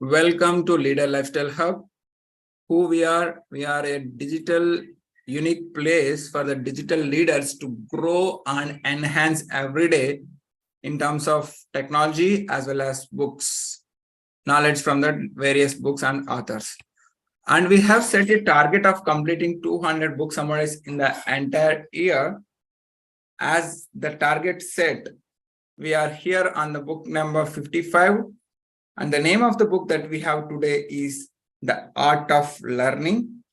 Welcome to Leader Lifestyle Hub. Who we are? We are a digital unique place for the digital leaders to grow and enhance every day in terms of technology as well as books, knowledge from the various books and authors. And we have set a target of completing 200 book summaries in the entire year. As the target set, we are here on the book number 55. And the name of the book that we have today is The Art of Learning.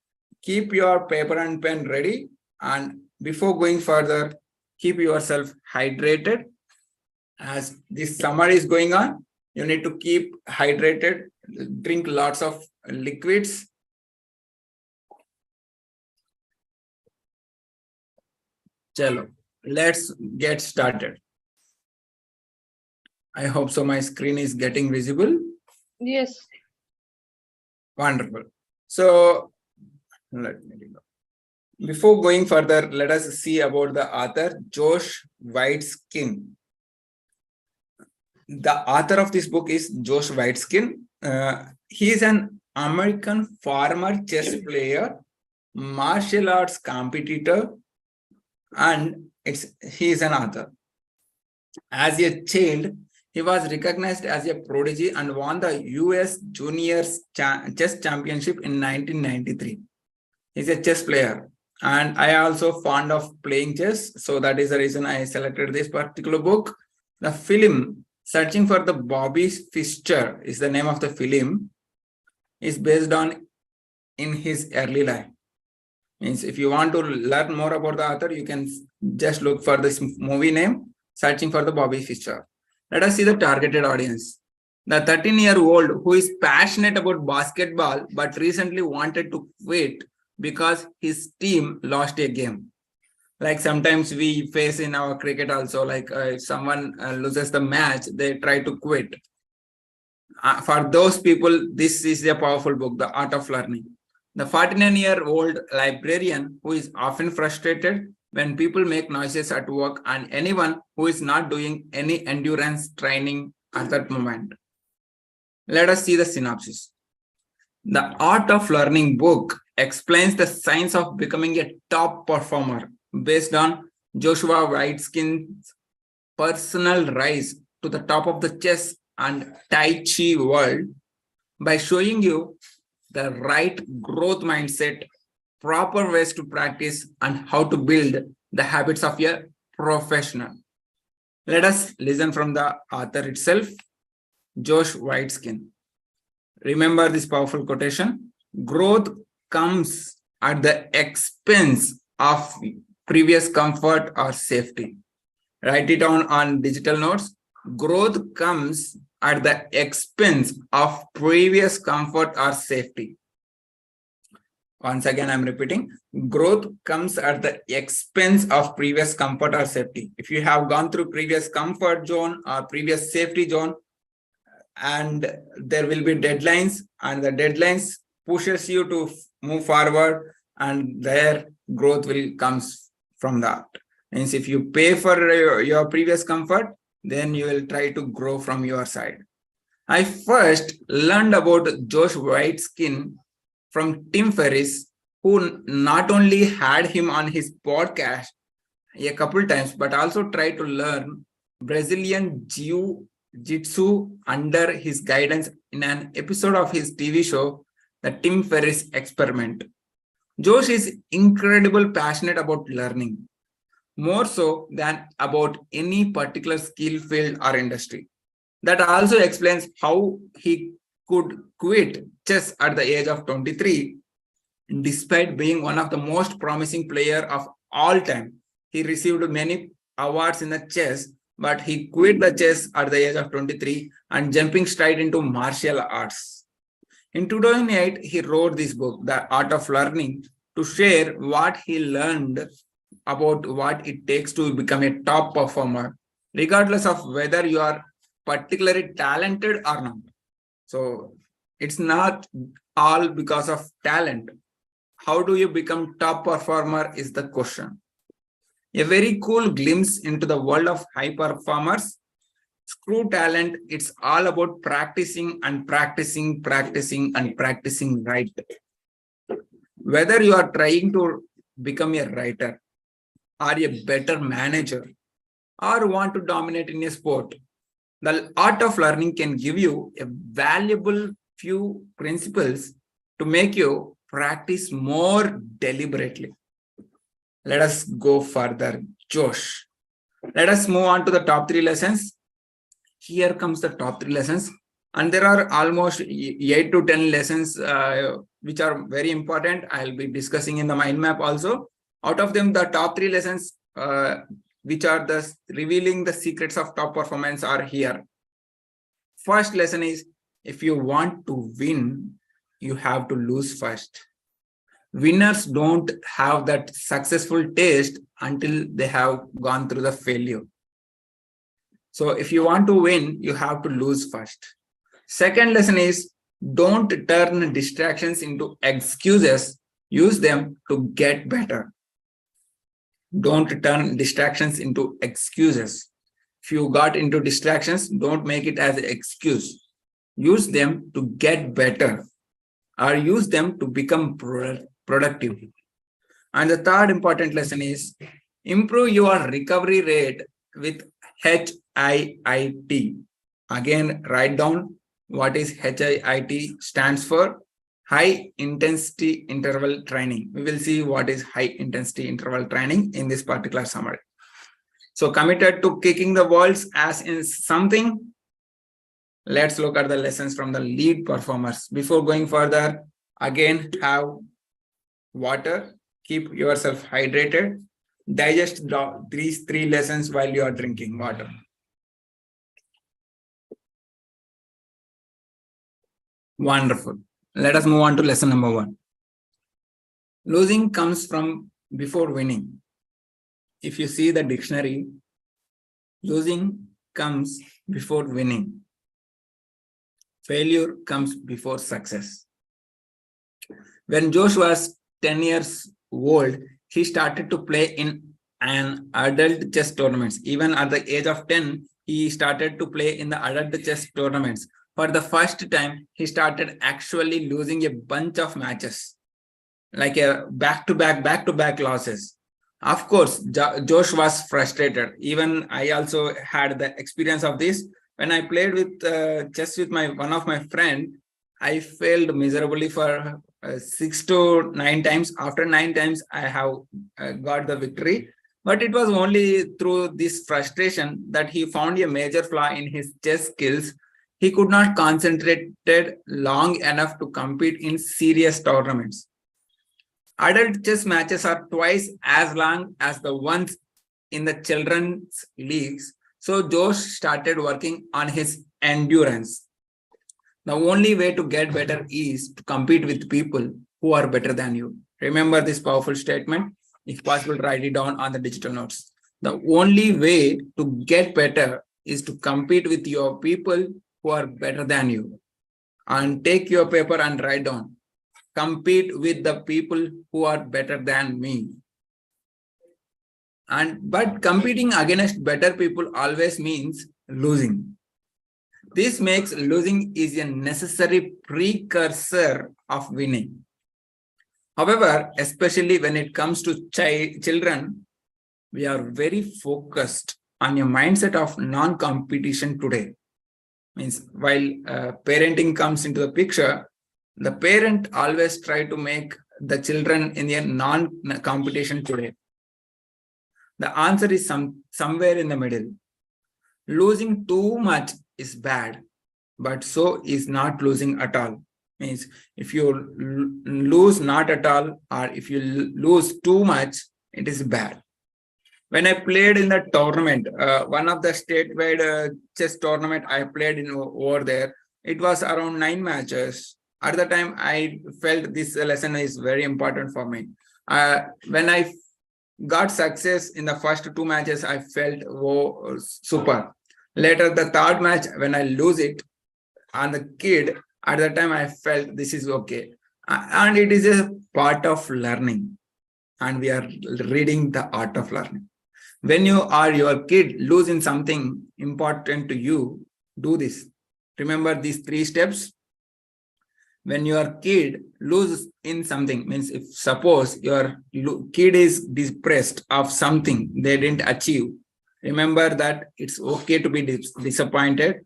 Keep your paper and pen ready. And before going further, keep yourself hydrated. As this summer is going on, you need to keep hydrated, drink lots of liquids. Chalo, let's get started. I hope so my screen is getting visible. Yes. Wonderful. So let me go. Before going further, let us see about the author, Josh Waitzkin. The author of this book is Josh Waitzkin. He is an American former chess player, martial arts competitor, and he is an author. As a child, he was recognized as a prodigy and won the US Juniors Chess Championship in 1993. He's a chess player. And I also fond of playing chess. So that is the reason I selected this particular book. The film, Searching for the Bobby Fischer, is the name of the film, is based on in his early life. Means if you want to learn more about the author, you can just look for this movie name, Searching for the Bobby Fischer. Let us see the targeted audience. The 13-year-old who is passionate about basketball but recently wanted to quit because his team lost a game. Like sometimes we face in our cricket also, like if someone loses the match, they try to quit. For those people, this is a powerful book, The Art of Learning. The 49-year-old librarian who is often frustrated when people make noises at work and anyone who is not doing any endurance training at that moment. Let us see the synopsis. The Art of Learning book explains the science of becoming a top performer based on Joshua Waitzkin's personal rise to the top of the chess and Tai Chi world by showing you the right growth mindset, proper ways to practice, and how to build the habits of a professional. Let us listen from the author itself, Josh Waitzkin. Remember this powerful quotation: growth comes at the expense of previous comfort or safety. Write it down on digital notes. Growth comes at the expense of previous comfort or safety. Once again, I'm repeating, growth comes at the expense of previous comfort or safety. If you have gone through previous comfort zone or previous safety zone, and there will be deadlines, and the deadlines pushes you to move forward, and their growth will comes from that. Means if you pay for your previous comfort, then you will try to grow from your side. I first learned about Josh Waitzkin from Tim Ferriss, who not only had him on his podcast a couple times, but also tried to learn Brazilian Jiu-Jitsu under his guidance in an episode of his TV show, The Tim Ferriss Experiment. Josh is incredibly passionate about learning, more so than about any particular skill, field, or industry. That also explains how he could quit chess at the age of 23, despite being one of the most promising players of all time. He received many awards in the chess, but he quit the chess at the age of 23 and jumping straight into martial arts. In 2008, he wrote this book, The Art of Learning, to share what he learned about what it takes to become a top performer, regardless of whether you are particularly talented or not. So it's not all because of talent. How do you become top performer is the question. A very cool glimpse into the world of high performers. Screw talent. It's all about practicing and practicing, practicing and practicing right. Whether you are trying to become a writer or a better manager or want to dominate in a sport, the art of learning can give you a valuable few principles to make you practice more deliberately. Let us go further, Josh. Let us move on to the top 3 lessons. Here comes the top 3 lessons. And there are almost 8 to 10 lessons which are very important. I'll be discussing in the mind map also. Out of them, the top 3 lessons which are the revealing the secrets of top performance are here. First lesson is, if you want to win, you have to lose first. Winners don't have that successful taste until they have gone through the failure. So if you want to win, you have to lose first. Second lesson is, don't turn distractions into excuses. Use them to get better. Don't turn distractions into excuses. If you got into distractions, don't make it as an excuse. Use them to get better or use them to become productive. And the third important lesson is, improve your recovery rate with HIIT. Again, write down what is HIIT stands for. High intensity interval training. We will see what is high intensity interval training in this particular summary. So committed to kicking the walls as in something. Let's look at the lessons from the lead performers. Before going further, again, have water. Keep yourself hydrated. Digest these 3 lessons while you are drinking water. Wonderful. Let us move on to lesson number 1. Losing comes from before winning. If you see the dictionary, losing comes before winning. Failure comes before success. When Josh was 10 years old, he started to play in an adult chess tournaments. Even at the age of 10, he started to play in the adult chess tournaments. For the first time, he started actually losing a bunch of matches, like a back-to-back losses. Of course, Josh was frustrated. Even I also had the experience of this. When I played with chess with one of my friend, I failed miserably for 6 to 9 times. After 9 times, I have got the victory. But it was only through this frustration that he found a major flaw in his chess skills. He could not concentrate long enough to compete in serious tournaments. Adult chess matches are twice as long as the ones in the children's leagues. So Josh started working on his endurance. The only way to get better is to compete with people who are better than you. Remember this powerful statement. If possible, write it down on the digital notes. The only way to get better is to compete with your people who are better than you. And take your paper and write down. Compete with the people who are better than me. But competing against better people always means losing. This makes losing is a necessary precursor of winning. However, especially when it comes to children, we are very focused on a mindset of non-competition today. Means while parenting comes into the picture, the parent always try to make the children in a non-competition today. The answer is somewhere in the middle. Losing too much is bad, but so is not losing at all. Means if you lose not at all, or if you lose too much, it is bad. When I played in the tournament, one of the statewide chess tournament I played in over there, it was around 9 matches. At the time, I felt this lesson is very important for me. When I got success in the first 2 matches, I felt super. Later, the third match, when I lose it on the kid, at the time I felt this is okay. And it is a part of learning. And we are reading the art of learning. When you are your kid losing something important to you, do this. Remember these 3 steps. When your kid loses in something, means if suppose your kid is depressed of something they didn't achieve, remember that it's okay to be disappointed.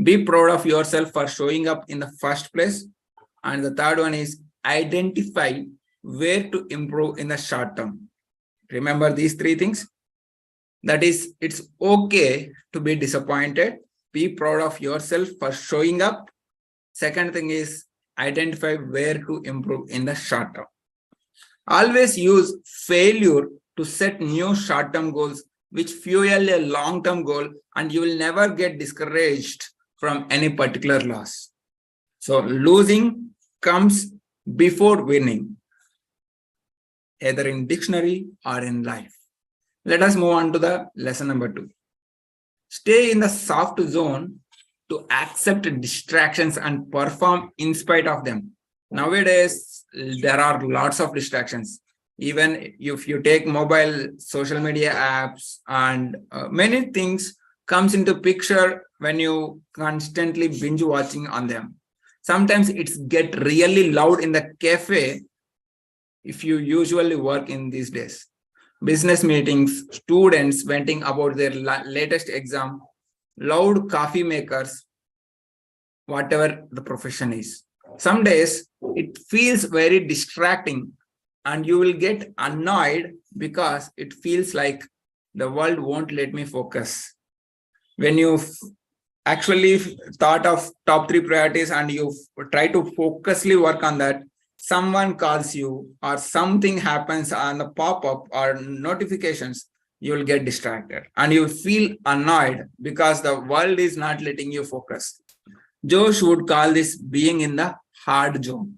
Be proud of yourself for showing up in the first place. And the third one is identify where to improve in the short term. Remember these 3 things. That is, it's okay to be disappointed. Be proud of yourself for showing up. Second thing is identify where to improve in the short term. Always use failure to set new short-term goals which fuel a long-term goal, and you will never get discouraged from any particular loss. So losing comes before winning, either in dictionary or in life. Let us move on to the lesson number 2. Stay in the soft zone to accept distractions and perform in spite of them. Nowadays, there are lots of distractions. Even if you take mobile, social media apps, and many things comes into picture when you constantly binge watching on them. Sometimes it's get really loud in the cafe if you usually work in these days. Business meetings, students venting about their latest exam, loud coffee makers, whatever the profession is. Some days it feels very distracting and you will get annoyed because it feels like the world won't let me focus. When you actually thought of top 3 priorities and you try to focusly work on that, someone calls you or something happens on the pop-up or notifications, you will get distracted and you feel annoyed because the world is not letting you focus. Josh would call this being in the hard zone.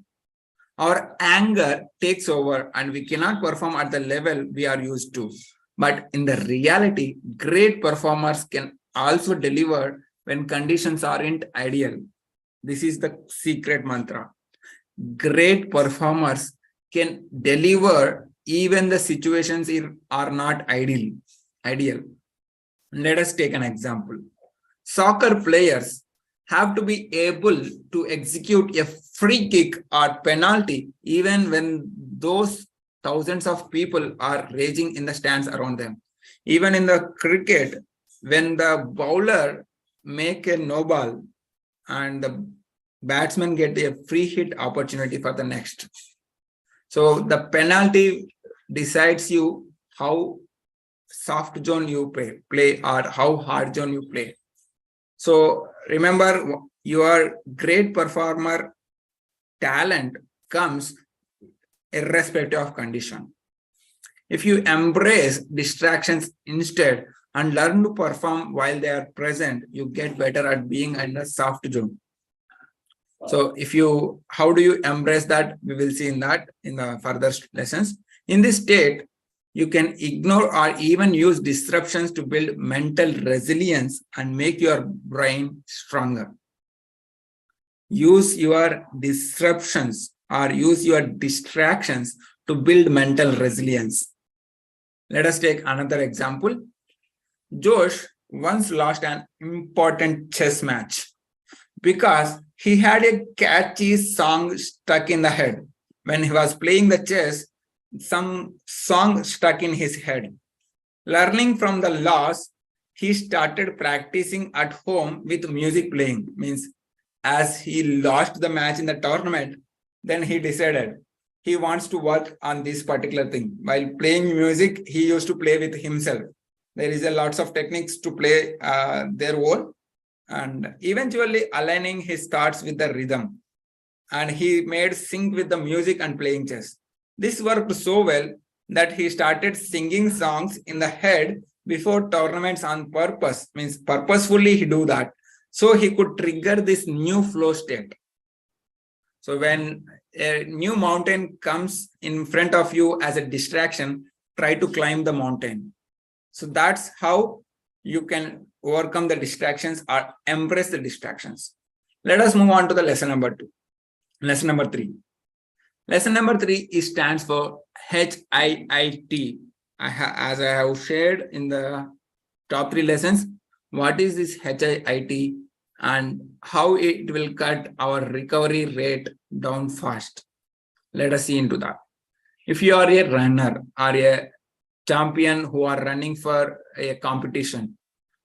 Our anger takes over and we cannot perform at the level we are used to. But in the reality, great performers can also deliver when conditions aren't ideal. This is the secret mantra. Great performers can deliver even the situations are not ideal. Let us take an example. Soccer players have to be able to execute a free kick or penalty even when those thousands of people are raging in the stands around them. Even in the cricket, when the bowler make a no ball and the batsman get a free hit opportunity for the next. So the penalty decides you how soft zone you play or how hard zone you play. So remember, your great performer talent comes irrespective of condition. If you embrace distractions instead and learn to perform while they are present, you get better at being in a soft zone. So how do you embrace that? We will see in the further lessons. In this state, you can ignore or even use disruptions to build mental resilience and make your brain stronger. Use your disruptions or use your distractions to build mental resilience. Let us take another example. Josh once lost an important chess match because he had a catchy song stuck in the head. When he was playing the chess, some song stuck in his head. Learning from the loss, he started practicing at home with music playing. Means as he lost the match in the tournament, then he decided he wants to work on this particular thing. While playing music, he used to play with himself. There is a lots of techniques to play their role, and eventually aligning his thoughts with the rhythm. And he made sync with the music and playing chess. This worked so well that he started singing songs in the head before tournaments on purpose. Means purposefully he do that. So he could trigger this new flow state. So when a new mountain comes in front of you as a distraction, try to climb the mountain. So that's how you can overcome the distractions or embrace the distractions. Let us move on to the lesson number 2. Lesson number 3. Lesson number 3 stands for HIIT, as I have shared in the top 3 lessons, what is this HIIT and how it will cut our recovery rate down fast. Let us see into that. If you are a runner or a champion who are running for a competition,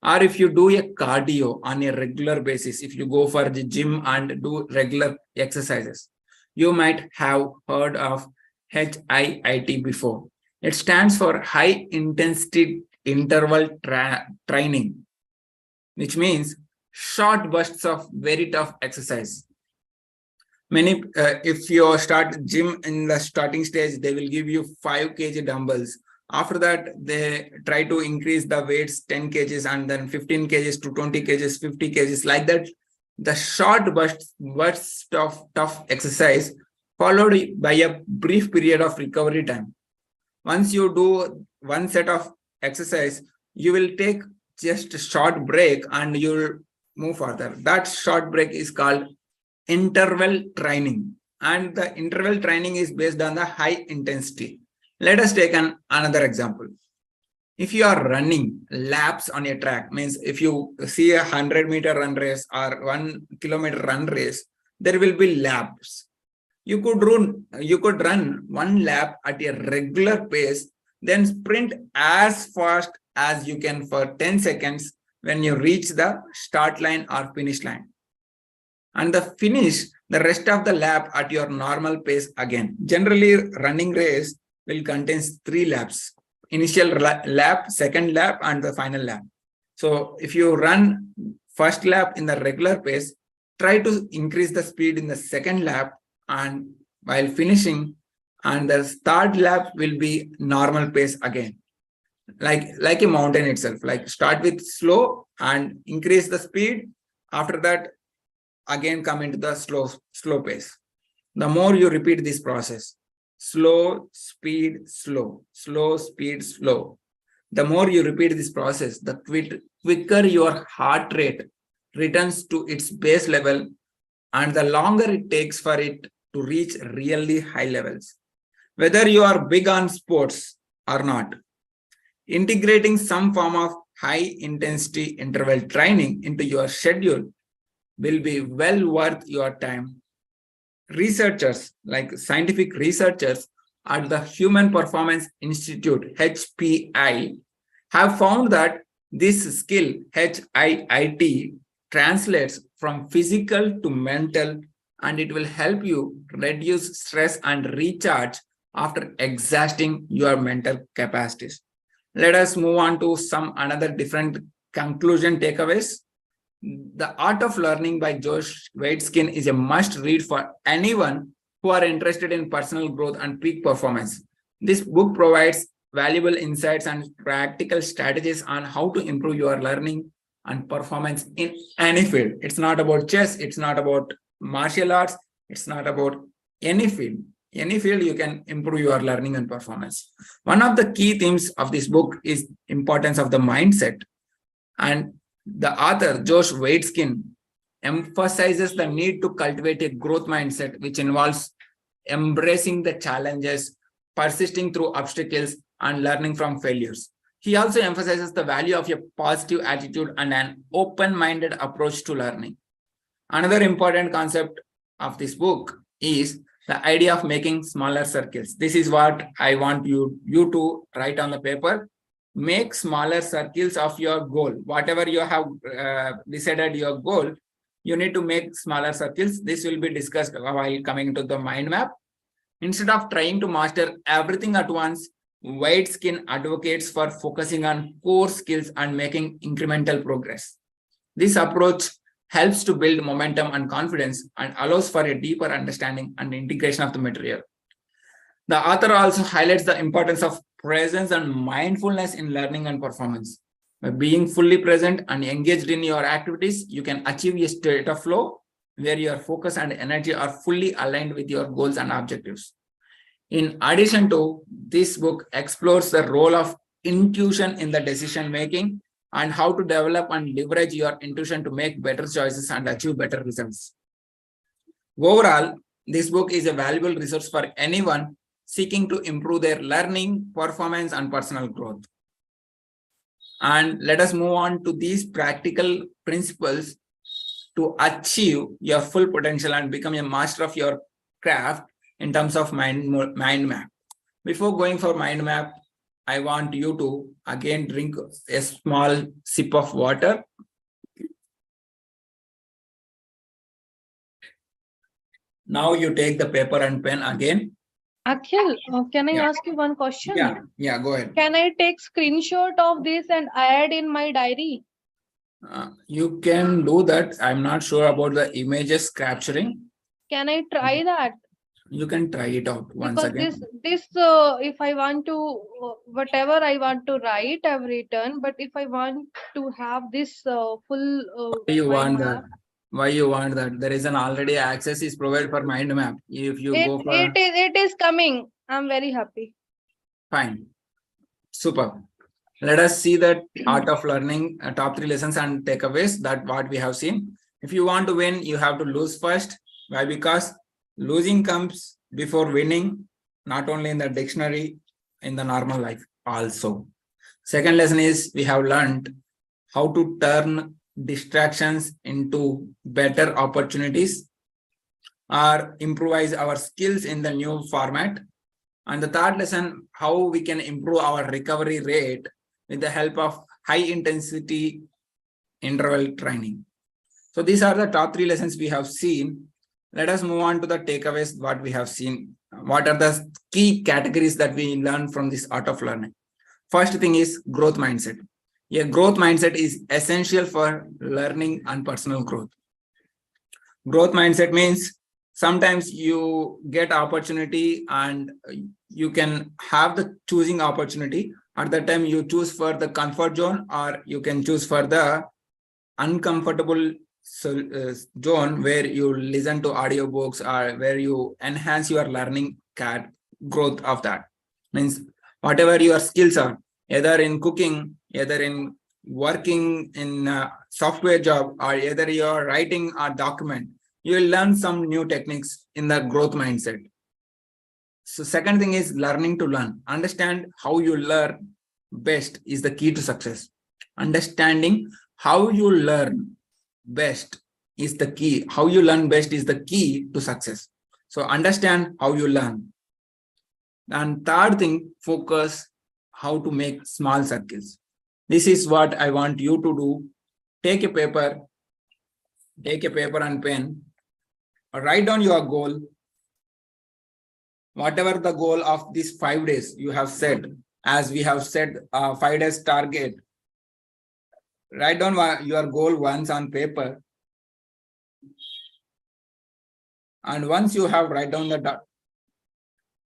or if you do a cardio on a regular basis, if you go for the gym and do regular exercises, you might have heard of HIIT before. It stands for high intensity interval training, which means short bursts of very tough exercise. Many, if you start gym in the starting stage, they will give you 5 kg dumbbells. After that, they try to increase the weights 10 kgs and then 15 kgs to 20 kgs, 50 kgs, like that. The short burst of tough exercise followed by a brief period of recovery time. Once you do one set of exercise, you will take just a short break and you'll move further. That short break is called interval training, and the interval training is based on the high intensity. Let us take another example. If you are running laps on a track, means if you see a 100-meter run race or 1 kilometer run race, there will be laps. You could run 1 lap at a regular pace, then sprint as fast as you can for 10 seconds when you reach the start line or finish line. And finish the rest of the lap at your normal pace again. Generally, running race will contain 3 laps: initial lap, second lap, and the final lap. So if you run first lap in the regular pace, try to increase the speed in the second lap, and while finishing, and the third lap will be normal pace again. Like a mountain itself, like start with slow and increase the speed. After that, again come into the slow pace. The more you repeat this process, slow, speed, slow, slow, speed, slow. The more you repeat this process, the quicker your heart rate returns to its base level, and the longer it takes for it to reach really high levels. Whether you are big on sports or not, integrating some form of high intensity interval training into your schedule will be well worth your time. Researchers, like scientific researchers at the Human Performance Institute, HPI, have found that this skill, HIIT, translates from physical to mental, and it will help you reduce stress and recharge after exhausting your mental capacities. Let us move on to some another different conclusion takeaways. The Art of Learning by Josh Waitzkin is a must read for anyone who are interested in personal growth and peak performance. This book provides valuable insights and practical strategies on how to improve your learning and performance in any field. It's not about chess, it's not about martial arts, it's not about any field. Any field you can improve your learning and performance. One of the key themes of this book is importance of the mindset, and the author Josh Waitzkin emphasizes the need to cultivate a growth mindset, which involves embracing the challenges, persisting through obstacles, and learning from failures. He also emphasizes the value of a positive attitude and an open-minded approach to learning. Another important concept of this book is the idea of making smaller circles. This is what I want you to write on the paper. Make smaller circles of your goal. Whatever you have decided your goal, you need to make smaller circles. This will be discussed while coming to the mind map. Instead of trying to master everything at once, Waitzkin advocates for focusing on core skills and making incremental progress. This approach helps to build momentum and confidence and allows for a deeper understanding and integration of the material. The author also highlights the importance of presence and mindfulness in learning and performance. By being fully present and engaged in your activities, you can achieve a state of flow where your focus and energy are fully aligned with your goals and objectives. In addition to, this book explores the role of intuition in the decision making and how to develop and leverage your intuition to make better choices and achieve better results. Overall, this book is a valuable resource for anyone seeking to improve their learning, performance, and personal growth. And let us move on to these practical principles to achieve your full potential and become a master of your craft in terms of mind map. Before going for mind map, I want you to again drink a small sip of water. Now you take the paper and pen again. Akhil, can I ask you one question? Yeah, go ahead. Can I take screenshot of this and add in my diary? You can do that. I'm not sure about the images capturing. Can I try that? You can try it out once Because again. this if I want to whatever I want to write, I've written. But if I want to have this full Why you mind want map, that? Why you want that? There is an already access is provided for mind map. If you go for it is coming. I'm very happy. fine, super. Let us see that art of learning top 3 lessons and takeaways that what we have seen. If you want to win, you have to lose first. Why? Because losing comes before winning, not only in the dictionary, in the normal life also. Second lesson is we have learned how to turn distractions into better opportunities or improvise our skills in the new format. And the third lesson, how we can improve our recovery rate with the help of high intensity interval training. So these are the top 3 lessons we have seen. Let us move on to the takeaways, what we have seen. What are the key categories that we learn from this art of learning? First thing is growth mindset. A growth mindset is essential for learning and personal growth. Growth mindset means sometimes you get opportunity and you can have the choosing opportunity. At that time, you choose for the comfort zone or you can choose for the uncomfortable zone where you listen to audiobooks or where you enhance your learning growth of that. Means whatever your skills are, either in cooking, either in working in a software job, or either you're writing a document, you will learn some new techniques in the growth mindset. So second thing is learning to learn. Understand how you learn best is the key to success. Understanding how you learn best is the key. How you learn best is the key to success. So understand how you learn. And third thing, focus how to make small circles. This is what I want you to do. Take a paper and pen, write down your goal. Whatever the goal of these 5 days you have set, as we have set 5 days target, write down your goal once on paper. And once you have write down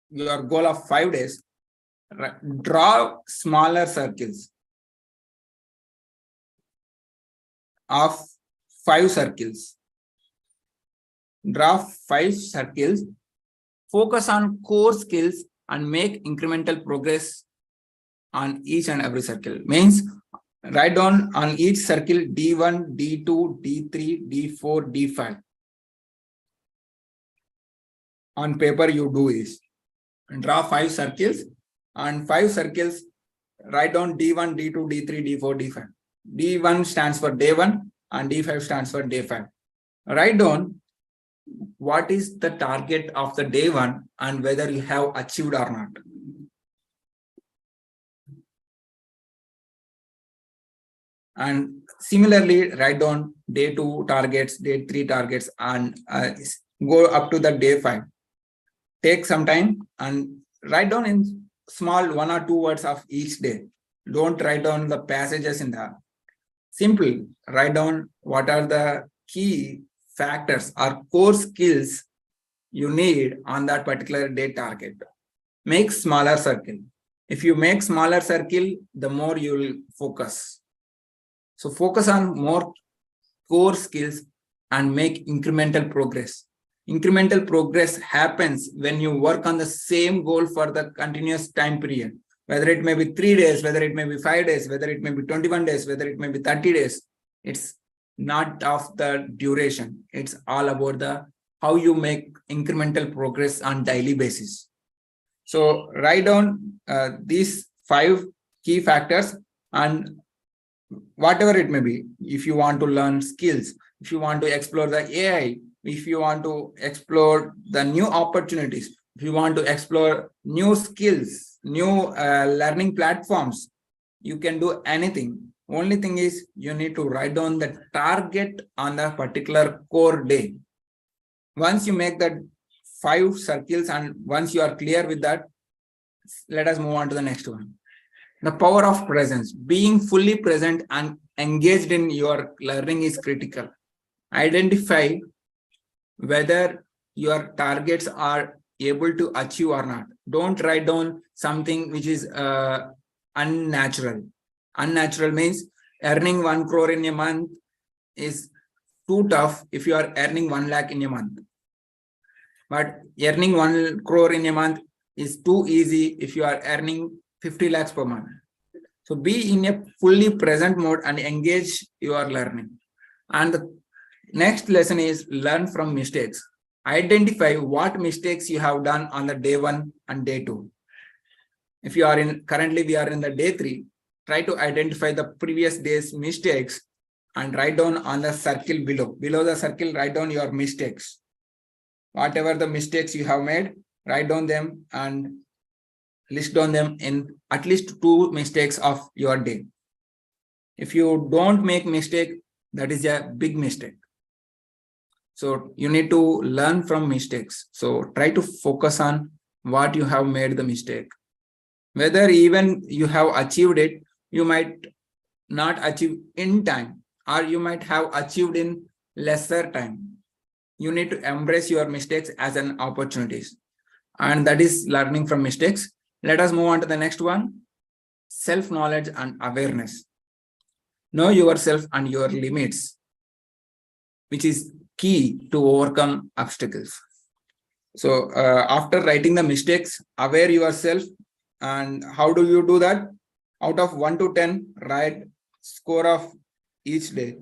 your goal of 5 days, draw smaller circles of 5 circles. Draw 5 circles, focus on core skills and make incremental progress on each and every circle. Means write down on each circle D1, D2, D3, D4, D5. On paper you do is draw 5 circles and 5 circles, write down D1, D2, D3, D4, D5. D1 stands for day 1 and D5 stands for day 5. Write down what is the target of the day 1 and whether you have achieved or not. And similarly, write down day 2 targets, day 3 targets, and go up to the day 5. Take some time and write down in small 1 or 2 words of each day. Don't write down the passages in the simple. Write down what are the key factors or core skills you need on that particular day target. Make smaller circle. If you make smaller circle, the more you will focus. So focus on more core skills and make incremental progress. Incremental progress happens when you work on the same goal for the continuous time period. Whether it may be 3 days, whether it may be 5 days, whether it may be 21 days, whether it may be 30 days. It's not of the duration. It's all about the how you make incremental progress on daily basis. So write down these 5 key factors, and whatever it may be, if you want to learn skills, if you want to explore the AI, if you want to explore the new opportunities, if you want to explore new skills, new learning platforms, you can do anything. Only thing is you need to write down the target on the particular core day. Once you make that 5 circles and once you are clear with that, let us move on to the next one. The power of presence. Being fully present and engaged in your learning is critical. Identify whether your targets are able to achieve or not. Don't write down something which is unnatural. Unnatural means earning 1 crore in a month is too tough if you are earning 1 lakh in a month. But earning 1 crore in a month is too easy if you are earning 50 lakhs per month. So be in a fully present mode and engage your learning. And the next lesson is learn from mistakes. Identify what mistakes you have done on the day 1 and day 2. If you are currently we are in the day 3, try to identify the previous day's mistakes and write down on the circle below. Below the circle, write down your mistakes. Whatever the mistakes you have made, write down them and list down them in at least 2 mistakes of your day. If you don't make mistake, that is a big mistake. So you need to learn from mistakes. So try to focus on what you have made the mistake. Whether even you have achieved it, you might not achieve in time, or you might have achieved in lesser time. You need to embrace your mistakes as an opportunities. And that is learning from mistakes. Let us move on to the next one. Self-knowledge and awareness. Know yourself and your limits, which is key to overcome obstacles. So after writing the mistakes, aware yourself. And how do you do that? Out of 1 to 10, write score of each day.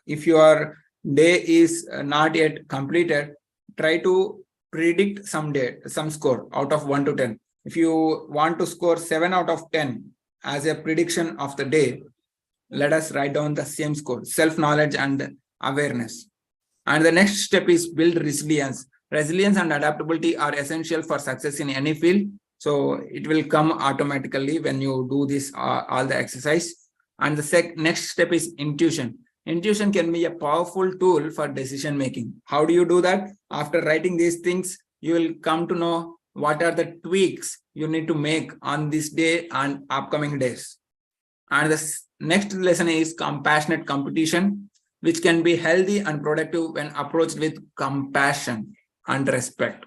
If your day is not yet completed, try to predict some score out of 1 to 10. If you want to score 7 out of 10 as a prediction of the day, let us write down the same score, self-knowledge and awareness. And the next step is build resilience. Resilience and adaptability are essential for success in any field. So it will come automatically when you do this, all the exercise. And the next step is intuition. Intuition can be a powerful tool for decision making. How do you do that? After writing these things, you will come to know what are the tweaks you need to make on this day and upcoming days. And the next lesson is compassionate competition, which can be healthy and productive when approached with compassion and respect.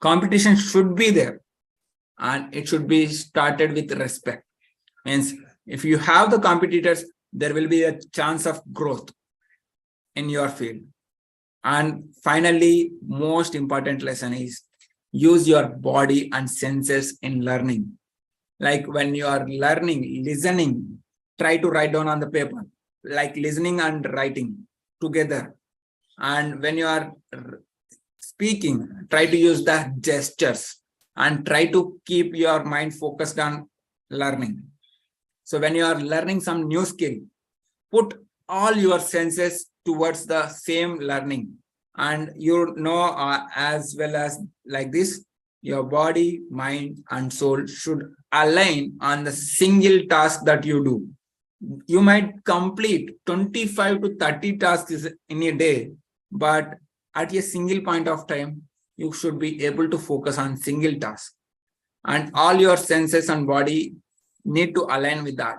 Competition should be there, and it should be started with respect. Means if you have the competitors, there will be a chance of growth in your field. And finally, most important lesson is use your body and senses in learning. Like when you are learning, listening, try to write down on the paper, like listening and writing together. And when you are speaking, try to use the gestures and try to keep your mind focused on learning. So when you are learning some new skill, put all your senses towards the same learning. And you know, as well as like this, your body, mind, and soul should align on the single task that you do. You might complete 25 to 30 tasks in a day, but at a single point of time, you should be able to focus on single task. And all your senses and body need to align with that.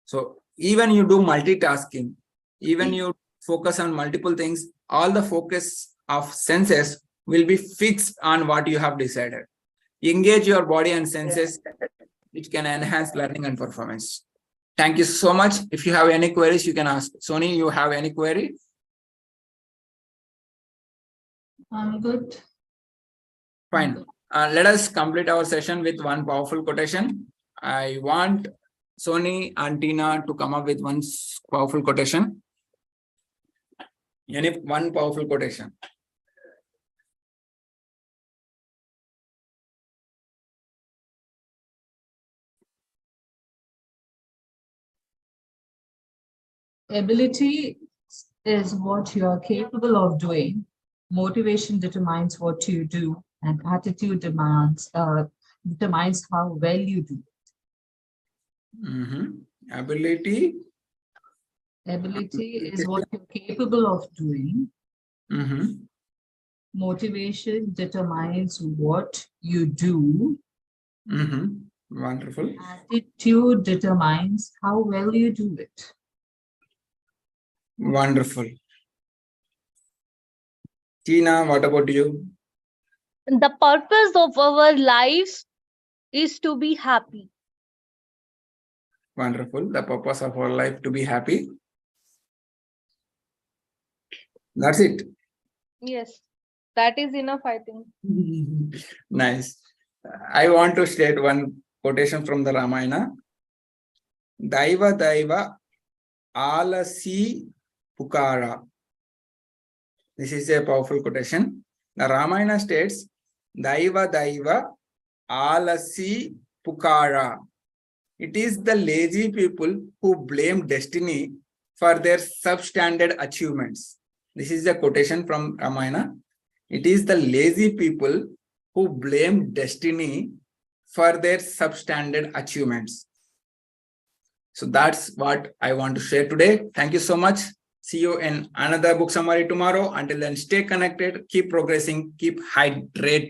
So even you do multitasking, even you focus on multiple things, all the focus of senses will be fixed on what you have decided. Engage your body and senses, which can enhance learning and performance. Thank you so much. If you have any queries, you can ask. Sony, you have any query? I'm good. Fine. Let us complete our session with one powerful quotation. I want Sony and Tina to come up with one powerful quotation. One powerful quotation. Ability is what you are capable of doing. Motivation determines what you do, and attitude determines how well you do. Ability. Ability is what you're capable of doing. Mm-hmm. Motivation determines what you do. Wonderful. Attitude determines how well you do it. Wonderful. Tina, what about you? The purpose of our lives is to be happy. Wonderful. The purpose of our life to be happy. That's it. Yes, that is enough, I think. Nice. I want to state one quotation from the Ramayana. Daiva Daiva Alasi Pukara. This is a powerful quotation. The Ramayana states, Daiva Daiva Alasi Pukara. It is the lazy people who blame destiny for their substandard achievements. This is a quotation from Ramayana. It is the lazy people who blame destiny for their substandard achievements. So that's what I want to share today. Thank you so much. See you in another book summary tomorrow. Until then, stay connected, keep progressing, keep hydrated.